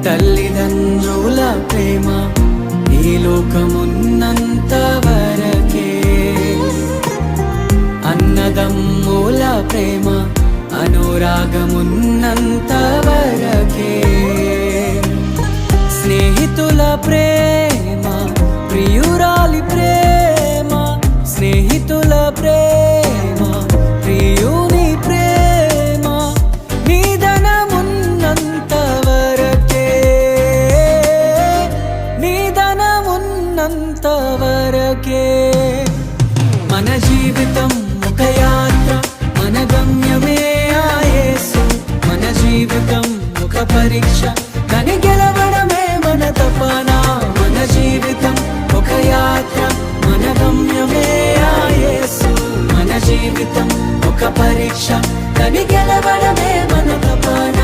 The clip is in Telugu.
తల్లిదండ్రుల ప్రేమ ఈ లోకమున్నంత వరకే, అన్నదమ్ముల ప్రేమ అనురాగమున్నంత వరకే, స్నేహితుల ప్రేమ ప్రియురాలి ప్రేమ, స్నేహితుల ప్రేమ ప్రియుని ప్రేమ నిధనమున్నంత వరకే, నిధనమున్నంత వరకే. మన జీవితం ఒక యాత్ర, మన గమ్యమే ఆ యేసు. మన జీవితం ఒక పరీక్ష, దాన్ని గెలవడమే మన తపన. మన జీవితం ఒక యాత్ర, మన గమ్యమే ఆ యేసు. మన జీవితం ఒక పరీక్ష, దాన్ని గెలవడమే మన తపన.